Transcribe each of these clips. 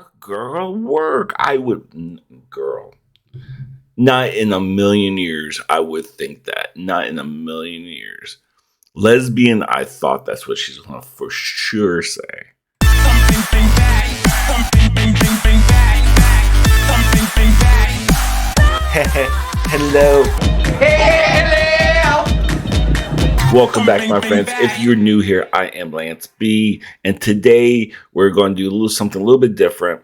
Work, girl, work. Girl. Not in a million years I would think that. Not in a million years. Lesbian, I thought that's what she's going to for sure say. Hello. Welcome back, my friends. If you're new here, I am Lance B, and today we're going to do something a little bit different.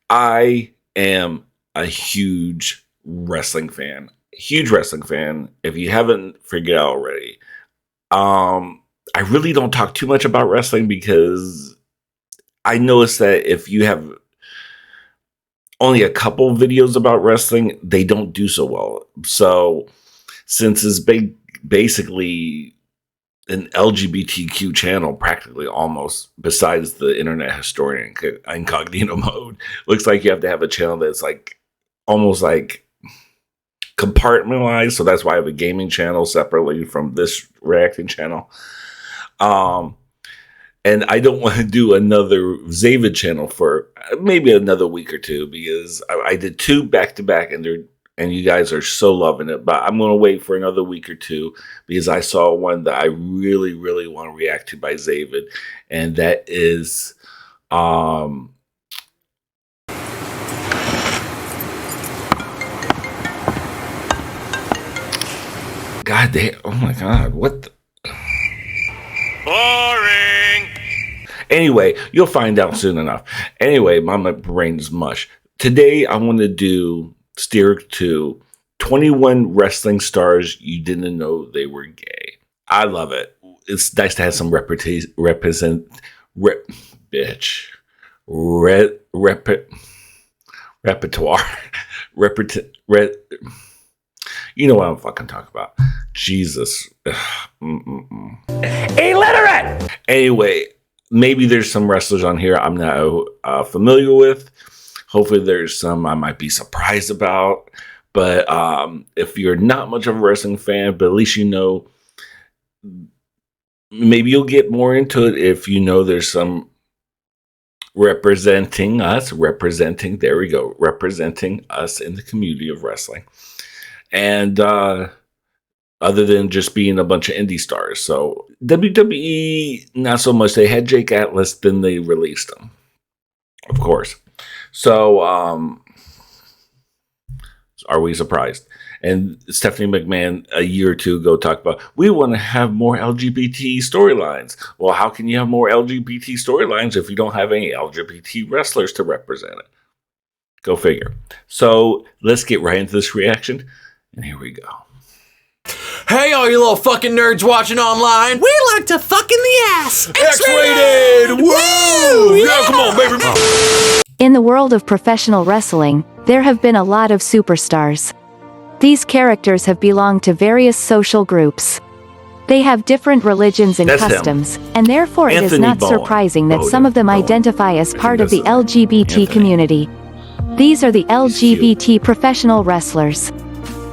I am a huge wrestling fan. If you haven't figured out already. I really don't talk too much about wrestling because I noticed that if you have only a couple videos about wrestling, they don't do so well. So since it's basically an LGBTQ channel, practically almost, besides the internet historian incognito mode, looks like you have to have a channel that's like almost like compartmentalized. So that's why I have a gaming channel separately from this reacting channel. And I don't want to do another Zavid channel for maybe another week or two because I did two back to back and you guys are so loving it. But I'm going to wait for another week or two because I saw one that I really, really want to react to by Zavid. And that is God damn, oh my God, what the? Boring. Anyway, you'll find out soon enough. Anyway, my brain's mush. Today, I want to steer to 21 wrestling stars you didn't know they were gay. I love it. It's nice to have some repertoire. You know what I'm fucking talking about. Jesus. Illiterate! Anyway, maybe there's some wrestlers on here I'm not familiar with. Hopefully there's some I might be surprised about. But if you're not much of a wrestling fan, but at least you know, maybe you'll get more into it if you know there's some representing us in the community of wrestling. And other than just being a bunch of indie stars. So WWE, not so much. They had Jake Atlas, then they released him. Of course. So are we surprised? And Stephanie McMahon a year or two ago talked about, we want to have more LGBT storylines. Well, how can you have more LGBT storylines if you don't have any LGBT wrestlers to represent it? Go figure. So let's get right into this reaction. And here we go. Hey, all you little fucking nerds watching online. We like to fuck in the ass. X-rated! Woo! Yeah, come on, baby. In the world of professional wrestling, there have been a lot of superstars. These characters have belonged to various social groups. They have different religions and customs, and therefore it is not surprising that some of them identify as part of the LGBT community. These are the LGBT professional wrestlers.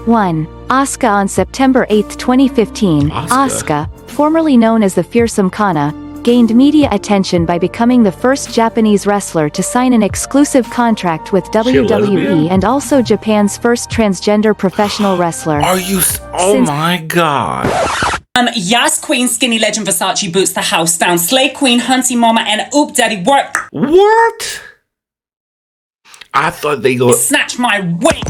1. Asuka. On September 8, 2015, Asuka, formerly known as the Fearsome Kana, gained media attention by becoming the first Japanese wrestler to sign an exclusive contract with WWE and also Japan's first transgender professional wrestler. Are you? My God. Yas Queen, Skinny Legend, Versace Boots, The House Down, Slay Queen, Hunty Mama, and Oop Daddy Work. What? I thought they go snatch my wig.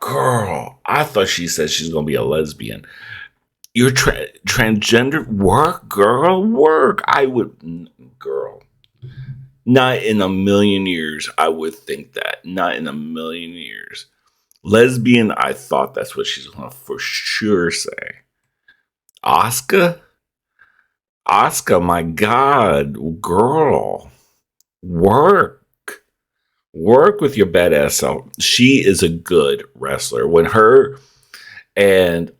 Girl, I thought she said she's going to be a lesbian. You're transgender? Work, girl, work. Girl. Not in a million years I would think that. Not in a million years. Lesbian, I thought that's what she's going to for sure say. Asuka? Asuka, my God. Girl. Work. Work with your badass self. She is a good wrestler. When her and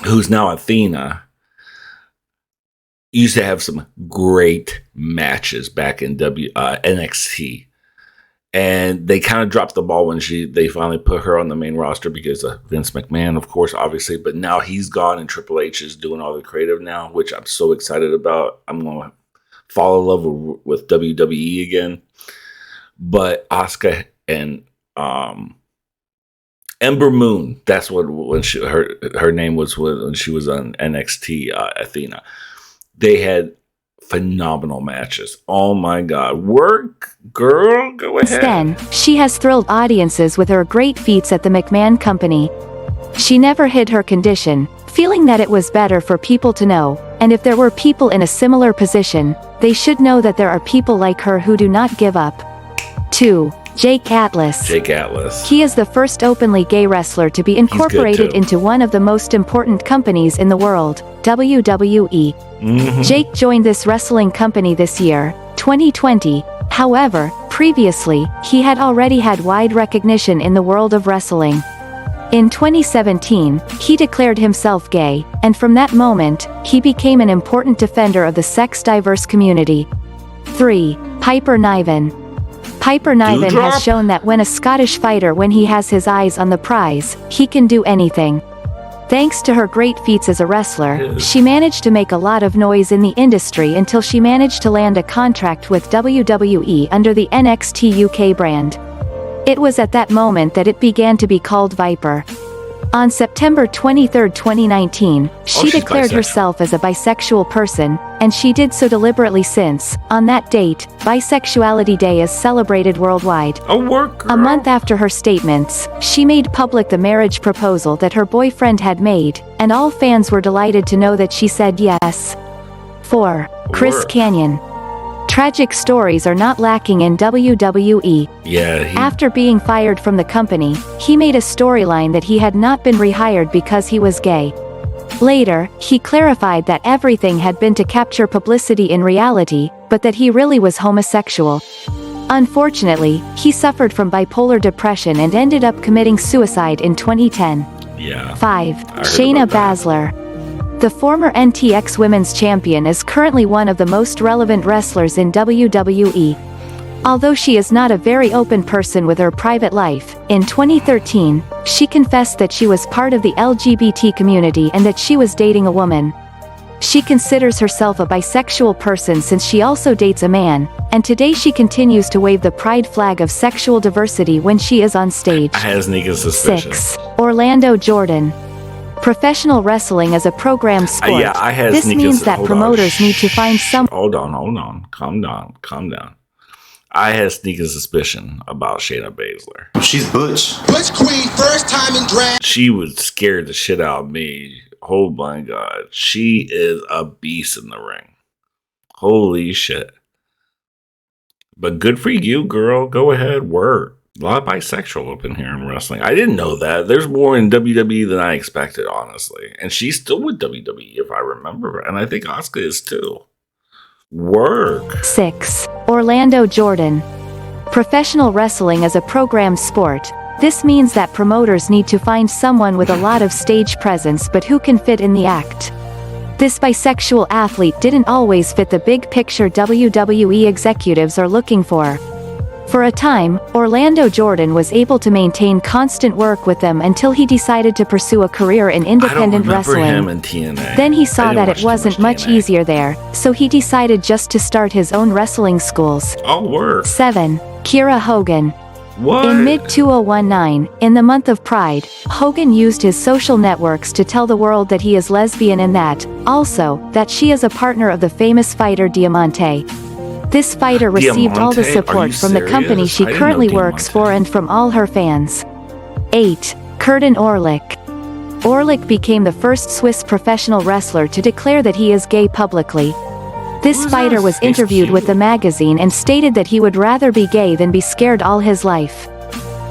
who's now Athena used to have some great matches back in NXT, and they kind of dropped the ball when they finally put her on the main roster because of Vince McMahon, of course, obviously. But now he's gone, and Triple H is doing all the creative now, which I'm so excited about. I'm going to fall in love with WWE again. but Asuka and Ember Moon, that's what when her name was when she was on NXT Athena. They had phenomenal matches. Oh my god. Work, girl, go ahead. Then, she has thrilled audiences with her great feats at the McMahon Company. She never hid her condition, feeling that it was better for people to know, and if there were people in a similar position, they should know that there are people like her who do not give up. 2. Jake Atlas. Jake Atlas. He is the first openly gay wrestler to be incorporated into one of the most important companies in the world, WWE. Jake joined this wrestling company this year, 2020. However, previously, he had already had wide recognition in the world of wrestling. In 2017, he declared himself gay, and from that moment, he became an important defender of the sex-diverse community. 3. Piper Niven. Piper Niven has shown that when a Scottish fighter when he has his eyes on the prize, he can do anything. Thanks to her great feats as a wrestler, she managed to make a lot of noise in the industry until she managed to land a contract with WWE under the NXT UK brand. It was at that moment that it began to be called Viper. On September 23, 2019, she declared herself as a bisexual person, and she did so deliberately since, on that date, Bisexuality Day is celebrated worldwide. A month after her statements, she made public the marriage proposal that her boyfriend had made, and all fans were delighted to know that she said yes. 4. Chris Kanyon. Tragic stories are not lacking in WWE. After being fired from the company, he made a storyline that he had not been rehired because he was gay. Later, he clarified that everything had been to capture publicity in reality, but that he really was homosexual. Unfortunately, he suffered from bipolar depression and ended up committing suicide in 2010. 5. Shayna Baszler. The former NXT Women's Champion is currently one of the most relevant wrestlers in WWE. Although she is not a very open person with her private life, in 2013, she confessed that she was part of the LGBT community and that she was dating a woman. She considers herself a bisexual person since she also dates a man, and today she continues to wave the pride flag of sexual diversity when she is on stage. I had a sneaking suspicion. 6. Orlando Jordan. Professional wrestling is a program sport. This means that promoters need to find some. Hold on. Calm down. I had a sneaking suspicion about Shayna Baszler. She's Butch. Butch Queen, first time in drag. She would scare the shit out of me. Oh my god. She is a beast in the ring. Holy shit. But good for you, girl. Go ahead, work. A lot of bisexual up in here in wrestling. I didn't know that. There's more in WWE than I expected, honestly. And she's still with WWE, if I remember. And I think Asuka is too. Work. 6. Orlando Jordan. Professional wrestling is a program sport. This means that promoters need to find someone with a lot of stage presence but who can fit in the act. This bisexual athlete didn't always fit the big picture WWE executives are looking for. For a time, Orlando Jordan was able to maintain constant work with them until he decided to pursue a career in independent wrestling. Him in TNA. Then he saw that it wasn't much easier there, so he decided just to start his own wrestling schools. 7. Kiera Hogan. What? In mid-2019, in the month of Pride, Hogan used his social networks to tell the world that he is lesbian and that, also, that she is a partner of the famous fighter Diamante. This fighter received all the support from the company she currently works for and from all her fans. 8. Curtin Orlik. Orlik became the first Swiss professional wrestler to declare that he is gay publicly. This fighter was interviewed with the magazine and stated that he would rather be gay than be scared all his life.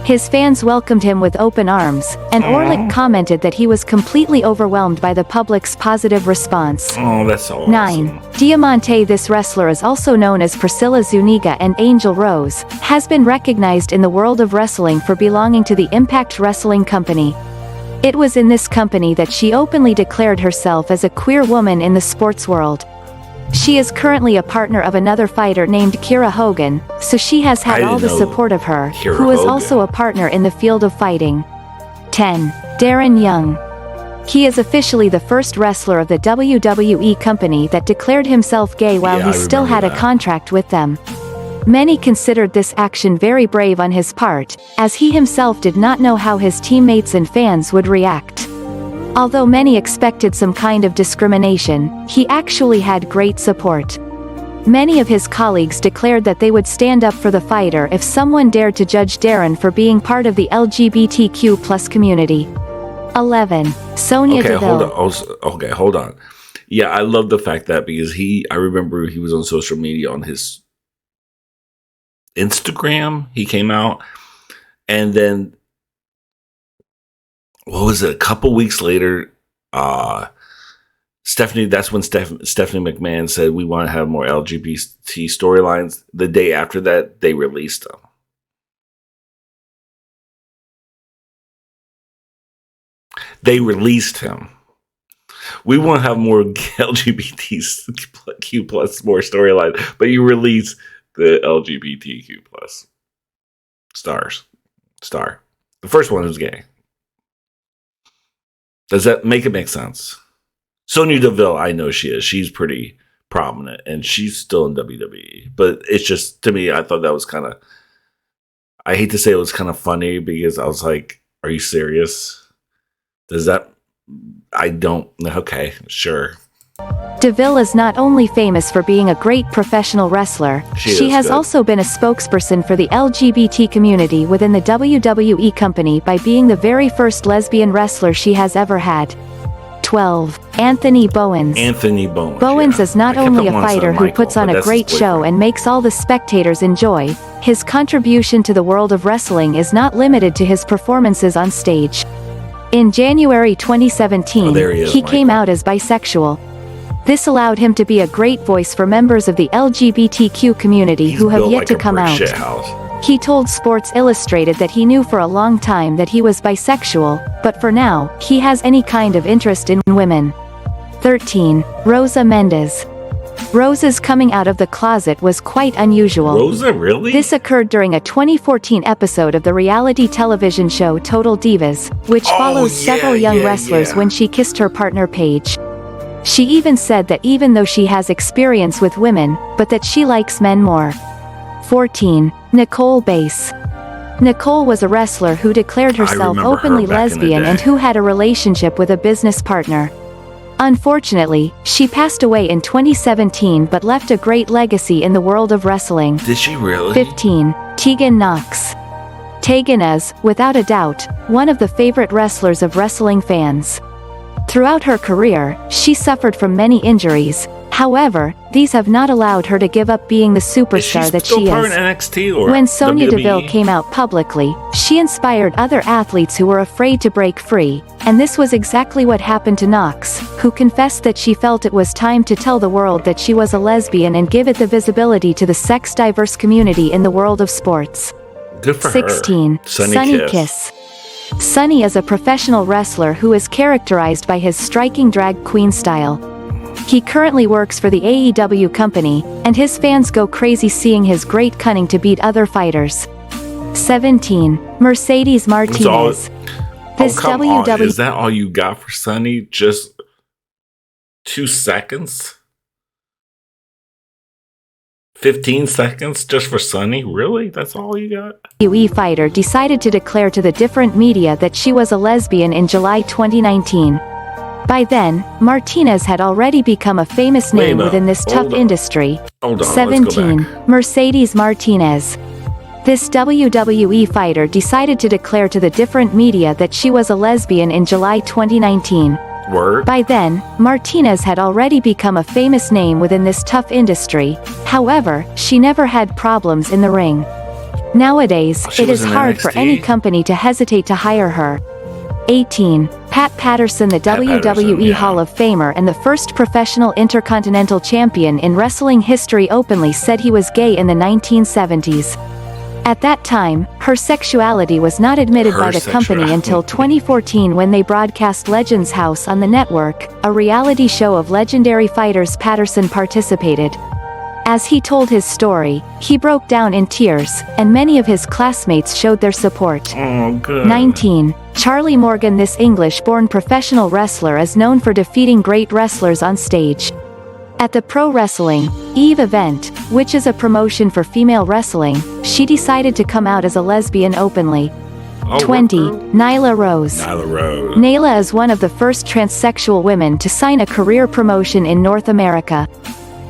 His fans welcomed him with open arms, and Orlik commented that he was completely overwhelmed by the public's positive response. Oh, that's so awesome. 9. Diamante. This wrestler is also known as Priscilla Zuniga and Angel Rose, has been recognized in the world of wrestling for belonging to the Impact Wrestling Company. It was in this company that she openly declared herself as a queer woman in the sports world. She is currently a partner of another fighter named Kiera Hogan, so she has had all the support of her, who is also a partner in the field of fighting. 10. Darren Young. He is officially the first wrestler of the WWE company that declared himself gay while he still had a contract with them. Many considered this action very brave on his part, as he himself did not know how his teammates and fans would react. Although many expected some kind of discrimination, he actually had great support. Many of his colleagues declared that they would stand up for the fighter if someone dared to judge Darren for being part of the LGBTQ+ community. 11. Sonya Deville. Hold on. Yeah, I love the fact that because I remember he was on social media on his Instagram, he came out, and then what was it? A couple weeks later, that's when Stephanie McMahon said we want to have more LGBT storylines. The day after that, they released them. They released him. We want to have more LGBTQ plus more storyline, but you release the LGBTQ plus star. The first one was gay. Does that make it make sense? Sonya Deville, I know she is. She's pretty prominent, and she's still in WWE. But it's just, to me, I thought that was kind of, I hate to say it was kind of funny because I was like, are you serious? Okay, sure. Deville is not only famous for being a great professional wrestler, she has also been a spokesperson for the LGBT community within the WWE company by being the very first lesbian wrestler she has ever had. 12. Anthony Bowens. Bowens is not only a fighter who puts on a great show and makes all the spectators enjoy, his contribution to the world of wrestling is not limited to his performances on stage. In January 2017, he came out as bisexual. This allowed him to be a great voice for members of the LGBTQ community who have yet to come out. He told Sports Illustrated that he knew for a long time that he was bisexual, but for now, he has any kind of interest in women. 13. Rosa Mendez. Rosa's coming out of the closet was quite unusual. Rosa, really? This occurred during a 2014 episode of the reality television show Total Divas, which follows several young wrestlers when she kissed her partner Paige. She even said that even though she has experience with women, but that she likes men more. 14. Nicole Bass. Nicole was a wrestler who declared herself openly lesbian and who had a relationship with a business partner. Unfortunately, she passed away in 2017 but left a great legacy in the world of wrestling. Did she really? 15. Tegan Knox. Tegan is, without a doubt, one of the favorite wrestlers of wrestling fans. Throughout her career, she suffered from many injuries. However, these have not allowed her to give up being the superstar that she is. NXT or when Sonya WWE? Deville came out publicly, she inspired other athletes who were afraid to break free, and this was exactly what happened to Knox, who confessed that she felt it was time to tell the world that she was a lesbian and give it the visibility to the sex-diverse community in the world of sports. Good for 16. her. Sunny Kiss. Sunny is a professional wrestler who is characterized by his striking drag queen style. He currently works for the AEW company, and his fans go crazy seeing his great cunning to beat other fighters. 17. Mercedes Martinez. Is that all you got for Sunny? Just 2 seconds? 15 seconds just for Sunny? Really? That's all you got? WWE fighter decided to declare to the different media that she was a lesbian in July 2019. By then, Martinez had already become a famous name within this tough industry. 17. Mercedes Martinez. This WWE fighter decided to declare to the different media that she was a lesbian in July 2019. Word. By then, Martinez had already become a famous name within this tough industry. However, she never had problems in the ring. Nowadays, it is hard for any company to hesitate to hire her. 18. Pat Patterson, the WWE Hall of Famer and the first professional intercontinental champion in wrestling history, openly said he was gay in the 1970s. At that time, her sexuality was not admitted by the company until 2014 when they broadcast Legends House on the network, a reality show of legendary fighters Patterson participated. As he told his story, he broke down in tears, and many of his classmates showed their support. 19. Charlie Morgan. This English-born professional wrestler is known for defeating great wrestlers on stage. At the pro wrestling Eve event, which is a promotion for female wrestling, she decided to come out as a lesbian openly. 20. Nyla Rose. Nyla Rose. Nyla is one of the first transsexual women to sign a career promotion in North America.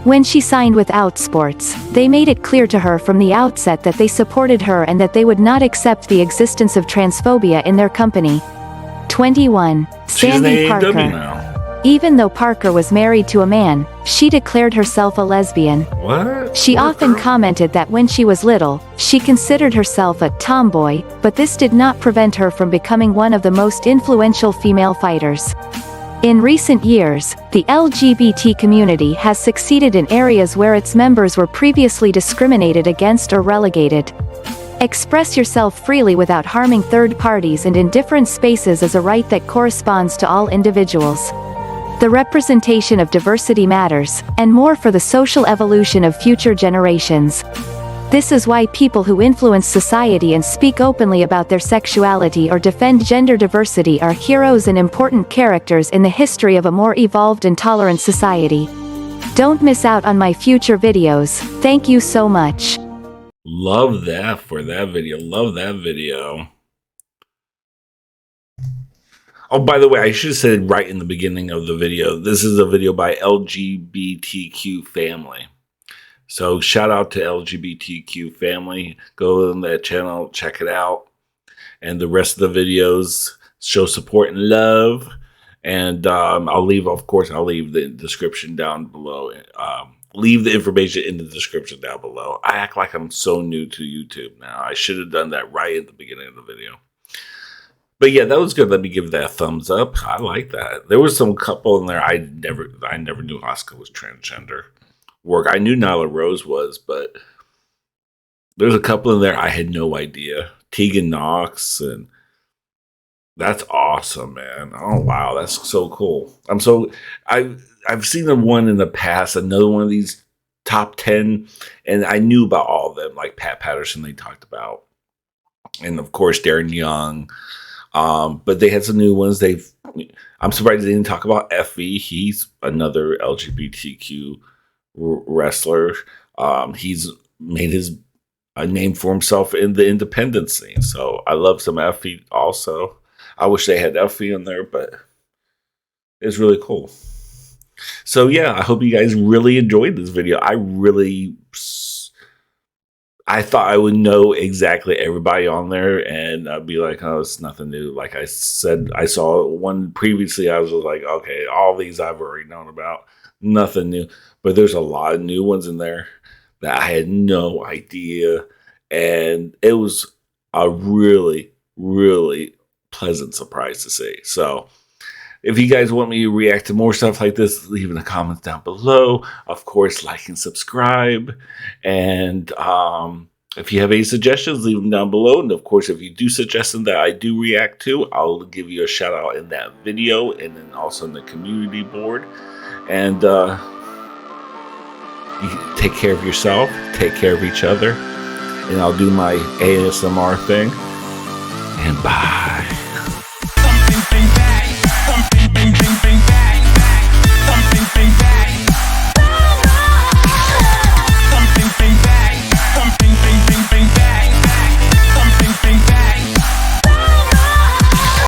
When she signed with Outsports, they made it clear to her from the outset that they supported her and that they would not accept the existence of transphobia in their company. 21. Sandy Parker. Now. Even though Parker was married to a man, she declared herself a lesbian. What? She often commented that when she was little, she considered herself a tomboy, but this did not prevent her from becoming one of the most influential female fighters. In recent years, the LGBT community has succeeded in areas where its members were previously discriminated against or relegated. Express yourself freely without harming third parties and in different spaces is a right that corresponds to all individuals. The representation of diversity matters, and more for the social evolution of future generations. This is why people who influence society and speak openly about their sexuality or defend gender diversity are heroes and important characters in the history of a more evolved and tolerant society. Don't miss out on my future videos. Thank you so much. Love that for that video. Love that video. Oh, by the way, I should have said right in the beginning of the video, this is a video by LGBTQ family. So shout out to LGBTQ family. Go on that channel, check it out. And the rest of the videos show support and love. And I'll leave the description down below. Leave the information in the description down below. I act like I'm so new to YouTube now. I should have done that right at the beginning of the video. But yeah, that was good. Let me give that a thumbs up. I like that. There was some couple in there I never knew Asuka was transgender. I knew Nyla Rose was, but there's a couple in there I had no idea. Tegan Knox, and that's awesome, man. Oh wow, that's so cool. I've seen the one in the past, another one of these top 10, and I knew about all of them, like Pat Patterson they talked about, and of course Darren Young. But they had some new ones. I'm surprised they didn't talk about Effie. He's another LGBTQ wrestler. He's made a name for himself in the independent scene. So I love some Effie also. I wish they had Effie in there, but it's really cool. So yeah, I hope you guys really enjoyed this video. I thought I would know exactly everybody on there, and I'd be like, oh, it's nothing new. Like I said, I saw one previously. I was like, okay, all these I've already known about. Nothing new. But there's a lot of new ones in there that I had no idea. And it was a really, really pleasant surprise to see. So if you guys want me to react to more stuff like this, leave in the comments down below. Of course, like and subscribe. And if you have any suggestions, leave them down below. And of course, if you do suggest them that I do react to, I'll give you a shout out in that video and then also in the community board. And you take care of yourself, take care of each other. And I'll do my ASMR thing. And bye.